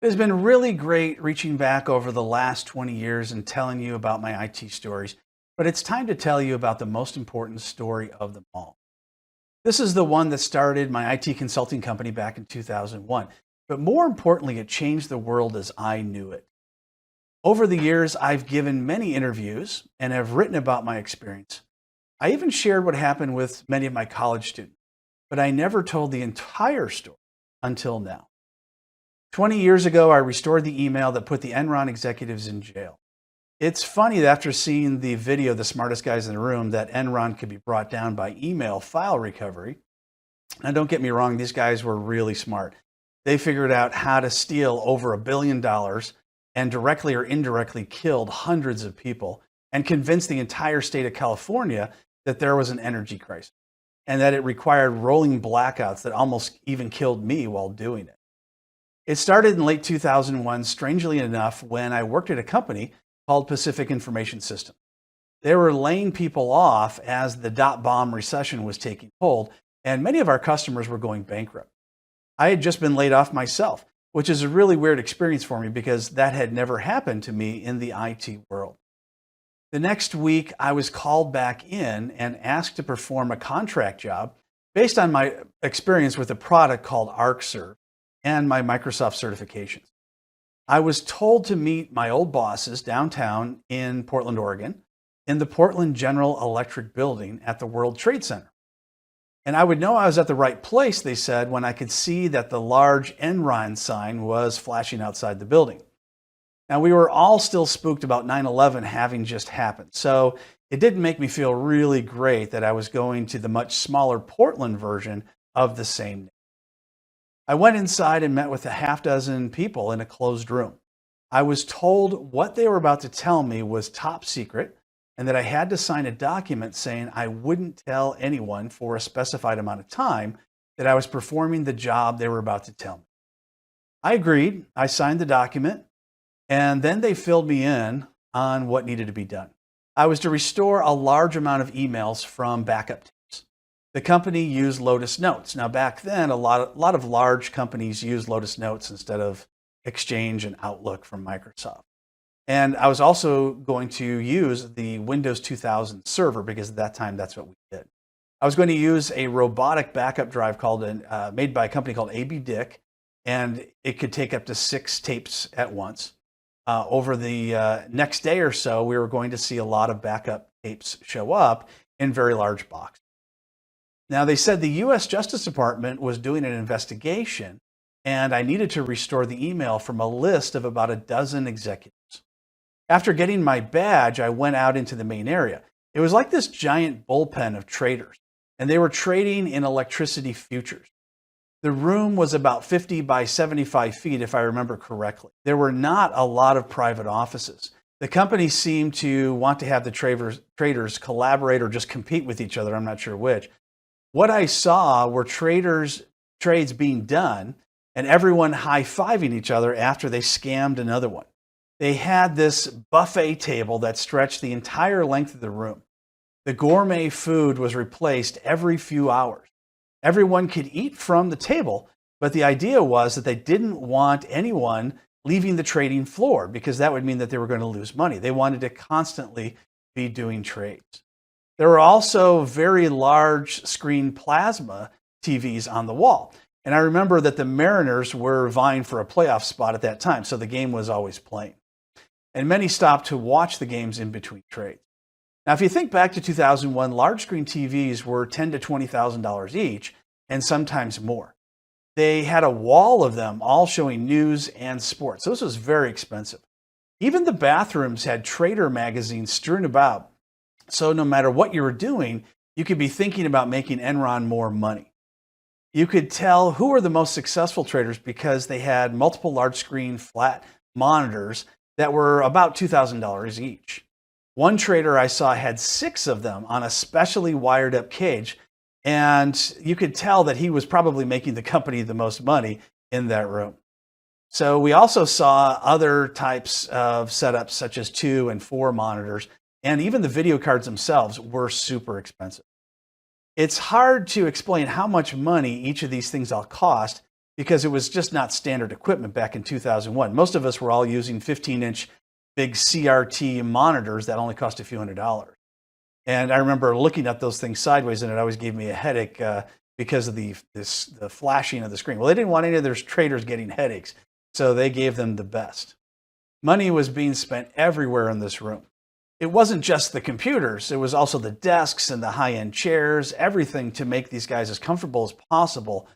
It has been really great reaching back over the last 20 years and telling you about my IT stories, but it's time to tell you about the most important story of them all. This is the one that started my IT consulting company back in 2001, but more importantly, it changed the world as I knew it. Over the years, I've given many interviews and have written about my experience. I even shared what happened with many of my college students, but I never told the entire story until now. 20 years ago, I restored the email that put the Enron executives in jail. It's funny that after seeing the video, The Smartest Guys in the Room, that Enron could be brought down by email file recovery. Now, don't get me wrong, these guys were really smart. They figured out how to steal over $1 billion and directly or indirectly killed hundreds of people and convinced the entire state of California that there was an energy crisis and that it required rolling blackouts that almost even killed me while doing it. It started in late 2001, strangely enough, when I worked at a company called Pacific Information Systems. They were laying people off as the dot-bomb recession was taking hold, and many of our customers were going bankrupt. I had just been laid off myself, which is a really weird experience for me because that had never happened to me in the IT world. The next week, I was called back in and asked to perform a contract job based on my experience with a product called ArcServe and my Microsoft certifications. I was told to meet my old bosses downtown in Portland, Oregon, in the Portland General Electric building at the World Trade Center. And I would know I was at the right place, they said, when I could see that the large Enron sign was flashing outside the building. Now, we were all still spooked about 9/11 having just happened, so it didn't make me feel really great that I was going to the much smaller Portland version of the same name. I went inside and met with a half dozen people in a closed room. I was told what they were about to tell me was top secret and that I had to sign a document saying I wouldn't tell anyone for a specified amount of time that I was performing the job they were about to tell me. I agreed. I signed the document, and then they filled me in on what needed to be done. I was to restore a large amount of emails from backup tapes. The company used Lotus Notes. Now, back then, a lot of large companies used Lotus Notes instead of Exchange and Outlook from Microsoft. And I was also going to use the Windows 2000 server because at that time, that's what we did. I was going to use a robotic backup drive made by a company called AB Dick, and it could take up to 6 tapes at once. Over the next day or so, we were going to see a lot of backup tapes show up in very large boxes. Now, they said the U.S. Justice Department was doing an investigation, and I needed to restore the email from a list of about a dozen executives. After getting my badge, I went out into the main area. It was like this giant bullpen of traders, and they were trading in electricity futures. The room was about 50 by 75 feet, if I remember correctly. There were not a lot of private offices. The company seemed to want to have the traders collaborate or just compete with each other. I'm not sure which. What I saw were trades being done and everyone high-fiving each other after they scammed another one. They had this buffet table that stretched the entire length of the room. The gourmet food was replaced every few hours. Everyone could eat from the table, but the idea was that they didn't want anyone leaving the trading floor because that would mean that they were going to lose money. They wanted to constantly be doing trades. There were also very large screen plasma TVs on the wall. And I remember that the Mariners were vying for a playoff spot at that time, so the game was always playing. And many stopped to watch the games in between trades. Now, if you think back to 2001, large screen TVs were $10,000 to $20,000 each, and sometimes more. They had a wall of them all showing news and sports. This was very expensive. Even the bathrooms had trader magazines strewn about. So no matter what you were doing, you could be thinking about making Enron more money. You could tell who were the most successful traders because they had multiple large screen flat monitors that were about $2,000 each. One trader I saw had 6 of them on a specially wired up cage, and you could tell that he was probably making the company the most money in that room. So we also saw other types of setups such as 2 and 4 monitors, and even the video cards themselves were super expensive. It's hard to explain how much money each of these things all cost because it was just not standard equipment back in 2001. Most of us were all using 15-inch big CRT monitors that only cost a few $100s. And I remember looking at those things sideways, and it always gave me a headache because of the flashing of the screen. Well, they didn't want any of their traders getting headaches, so they gave them the best. Money was being spent everywhere in this room. It wasn't just the computers, it was also the desks and the high-end chairs, everything to make these guys as comfortable as possible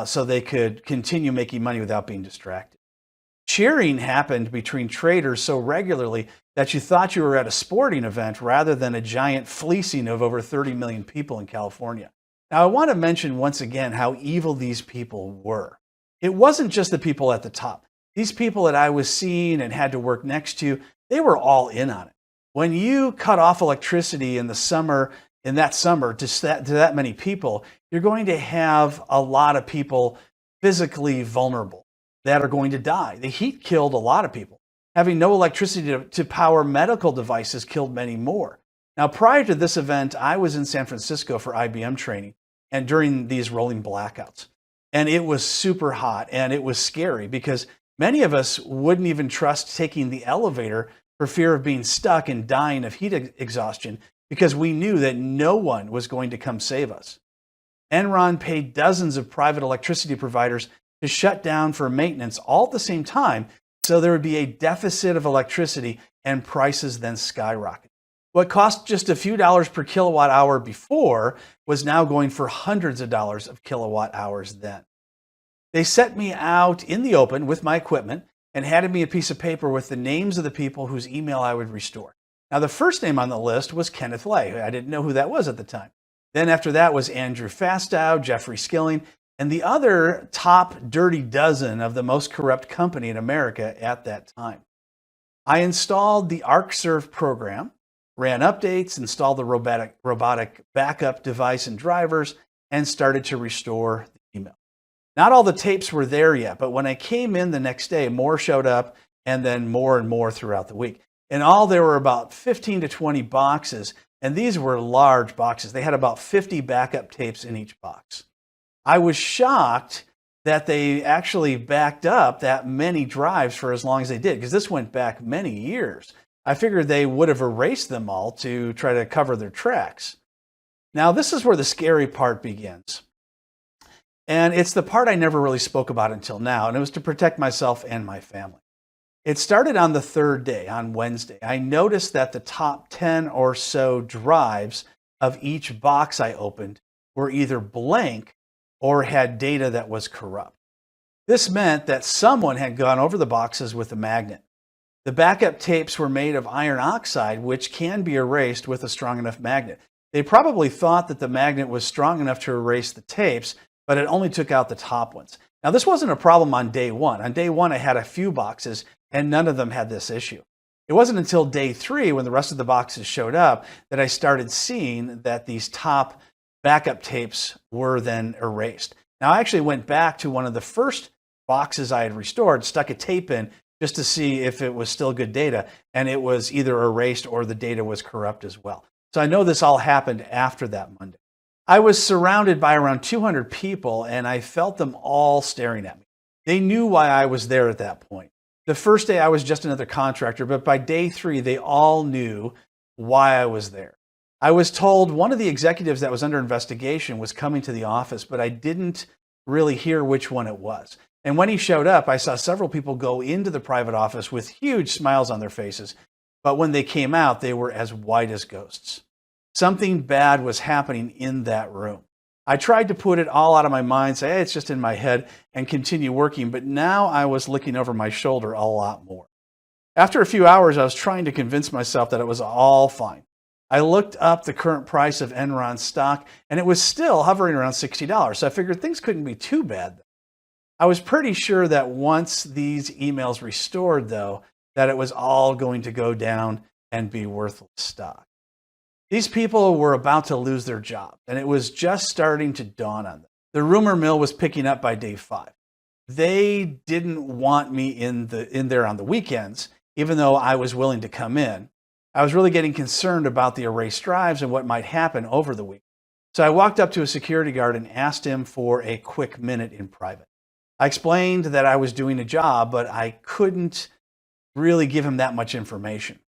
so they could continue making money without being distracted. Cheering happened between traders so regularly that you thought you were at a sporting event rather than a giant fleecing of over 30 million people in California. Now, I want to mention once again how evil these people were. It wasn't just the people at the top. These people that I was seeing and had to work next to, they were all in on it. When you cut off electricity in that summer to that many people, you're going to have a lot of people physically vulnerable that are going to die. The heat killed a lot of people. Having no electricity to power medical devices killed many more. Now, prior to this event, I was in San Francisco for IBM training and during these rolling blackouts. And it was super hot and it was scary because many of us wouldn't even trust taking the elevator for fear of being stuck and dying of heat exhaustion because we knew that no one was going to come save us. Enron paid dozens of private electricity providers to shut down for maintenance all at the same time, so there would be a deficit of electricity and prices then skyrocketed. What cost just a few dollars per kilowatt hour before was now going for hundreds of dollars of kilowatt hours then. They set me out in the open with my equipment and handed me a piece of paper with the names of the people whose email I would restore. Now, the first name on the list was Kenneth Lay. I didn't know who that was at the time. Then after that was Andrew Fastow, Jeffrey Skilling, and the other top dirty dozen of the most corrupt company in America at that time. I installed the ArcServe program, ran updates, installed the robotic backup device and drivers, and started to restore the email. Not all the tapes were there yet, but when I came in the next day, more showed up and then more and more throughout the week. In all, there were about 15 to 20 boxes, and these were large boxes. They had about 50 backup tapes in each box. I was shocked that they actually backed up that many drives for as long as they did, because this went back many years. I figured they would have erased them all to try to cover their tracks. Now, this is where the scary part begins. And it's the part I never really spoke about until now, and it was to protect myself and my family. It started on the third day, on Wednesday. I noticed that the top 10 or so drives of each box I opened were either blank or had data that was corrupt. This meant that someone had gone over the boxes with a magnet. The backup tapes were made of iron oxide, which can be erased with a strong enough magnet. They probably thought that the magnet was strong enough to erase the tapes, but it only took out the top ones. Now, this wasn't a problem on day one. On day one, I had a few boxes, and none of them had this issue. It wasn't until day 3, when the rest of the boxes showed up, that I started seeing that these top backup tapes were then erased. Now, I actually went back to one of the first boxes I had restored, stuck a tape in just to see if it was still good data, and it was either erased or the data was corrupt as well. So I know this all happened after that Monday. I was surrounded by around 200 people, and I felt them all staring at me. They knew why I was there at that point. The first day I was just another contractor, but by day 3, they all knew why I was there. I was told one of the executives that was under investigation was coming to the office, but I didn't really hear which one it was. And when he showed up, I saw several people go into the private office with huge smiles on their faces. But when they came out, they were as white as ghosts. Something bad was happening in that room. I tried to put it all out of my mind, say, hey, it's just in my head, and continue working. But now I was looking over my shoulder a lot more. After a few hours, I was trying to convince myself that it was all fine. I looked up the current price of Enron stock, and it was still hovering around $60. So I figured things couldn't be too bad. I was pretty sure that once these emails restored, though, that it was all going to go down and be worthless stock. These people were about to lose their job, and it was just starting to dawn on them. The rumor mill was picking up by day 5. They didn't want me in there on the weekends, even though I was willing to come in. I was really getting concerned about the erased drives and what might happen over the week. So I walked up to a security guard and asked him for a quick minute in private. I explained that I was doing a job, but I couldn't really give him that much information.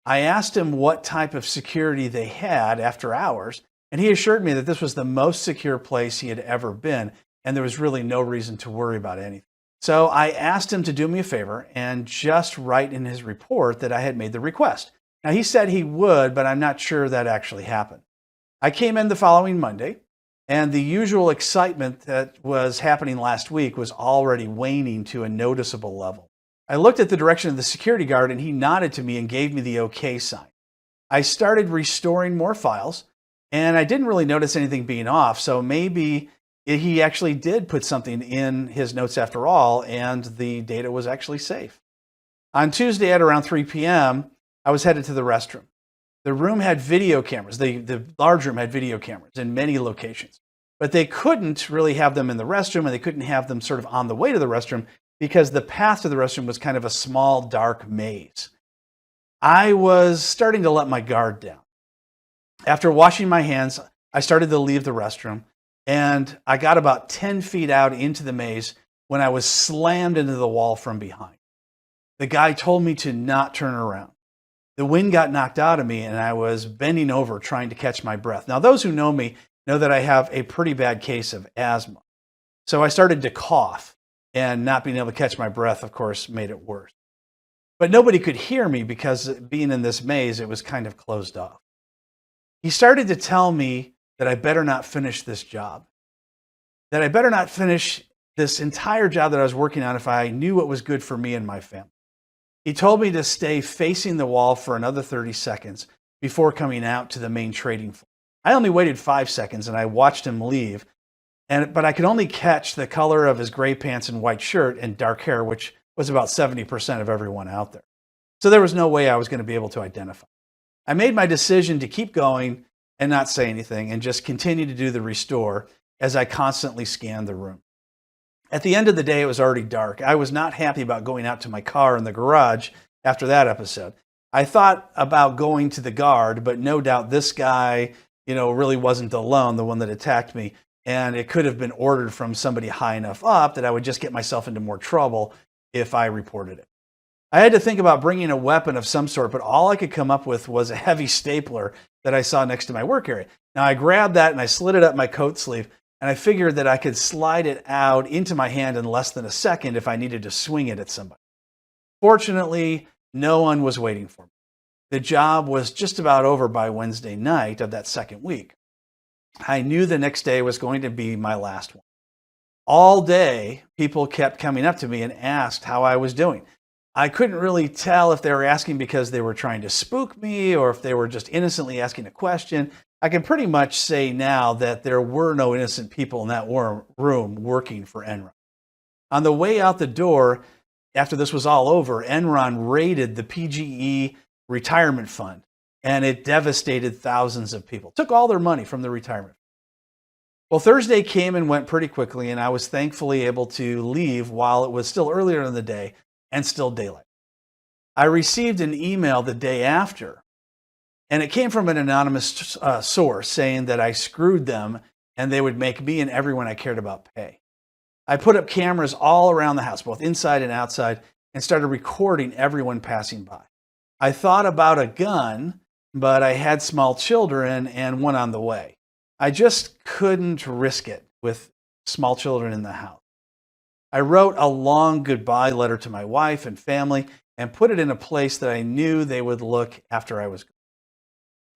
I asked him what type of security they had after hours, and he assured me that this was the most secure place he had ever been, and there was really no reason to worry about anything. So I asked him to do me a favor and just write in his report that I had made the request. Now, he said he would, but I'm not sure that actually happened. I came in the following Monday, and the usual excitement that was happening last week was already waning to a noticeable level. I looked at the direction of the security guard, and he nodded to me and gave me the okay sign. I started restoring more files, and I didn't really notice anything being off, so maybe he actually did put something in his notes after all, and the data was actually safe. On Tuesday at around 3 p.m., I was headed to the restroom. The room had video cameras. The large room had video cameras in many locations, but they couldn't really have them in the restroom, and they couldn't have them sort of on the way to the restroom because the path to the restroom was kind of a small, dark maze. I was starting to let my guard down. After washing my hands, I started to leave the restroom, and I got about 10 feet out into the maze when I was slammed into the wall from behind. The guy told me to not turn around. The wind got knocked out of me, and I was bending over trying to catch my breath. Now, those who know me know that I have a pretty bad case of asthma. So I started to cough, and not being able to catch my breath, of course, made it worse. But nobody could hear me because being in this maze, it was kind of closed off. He started to tell me that I better not finish this job, that I better not finish this entire job that I was working on if I knew what was good for me and my family. He told me to stay facing the wall for another 30 seconds before coming out to the main trading floor. I only waited 5 seconds, and I watched him leave, but I could only catch the color of his gray pants and white shirt and dark hair, which was about 70% of everyone out there. So there was no way I was going to be able to identify. I made my decision to keep going and not say anything and just continue to do the restore as I constantly scanned the room. At the end of the day, it was already dark. I was not happy about going out to my car in the garage after that episode. I thought about going to the guard, but no doubt this guy, really wasn't alone, the one that attacked me. And it could have been ordered from somebody high enough up that I would just get myself into more trouble if I reported it. I had to think about bringing a weapon of some sort, but all I could come up with was a heavy stapler that I saw next to my work area. Now, I grabbed that and I slid it up my coat sleeve, and I figured that I could slide it out into my hand in less than a second if I needed to swing it at somebody. Fortunately, no one was waiting for me. The job was just about over by Wednesday night of that second week. I knew the next day was going to be my last one. All day, people kept coming up to me and asked how I was doing. I couldn't really tell if they were asking because they were trying to spook me or if they were just innocently asking a question. I can pretty much say now that there were no innocent people in that room working for Enron. On the way out the door, after this was all over, Enron raided the PGE retirement fund, and it devastated thousands of people. Took all their money from the retirement fund. Well, Thursday came and went pretty quickly, and I was thankfully able to leave while it was still earlier in the day and still daylight. I received an email the day after, and it came from an anonymous source saying that I screwed them and they would make me and everyone I cared about pay. I put up cameras all around the house, both inside and outside, and started recording everyone passing by. I thought about a gun, but I had small children and one on the way. I just couldn't risk it with small children in the house. I wrote a long goodbye letter to my wife and family and put it in a place that I knew they would look after I was gone.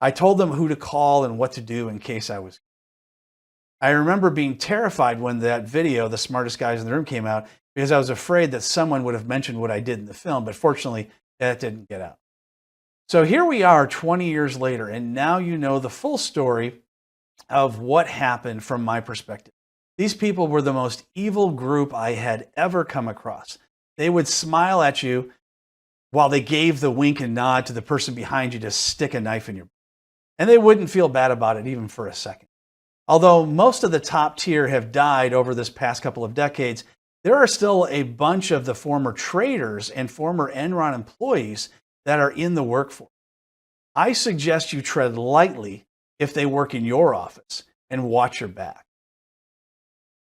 I told them who to call and what to do in case I was gone. I remember being terrified when that video, The Smartest Guys in the Room, came out because I was afraid that someone would have mentioned what I did in the film, but fortunately, that didn't get out. So here we are 20 years later, and now you know the full story of what happened from my perspective. These people were the most evil group I had ever come across. They would smile at you while they gave the wink and nod to the person behind you to stick a knife in your butt. And they wouldn't feel bad about it even for a second. Although most of the top tier have died over this past couple of decades, there are still a bunch of the former traders and former Enron employees that are in the workforce. I suggest you tread lightly if they work in your office and watch your back.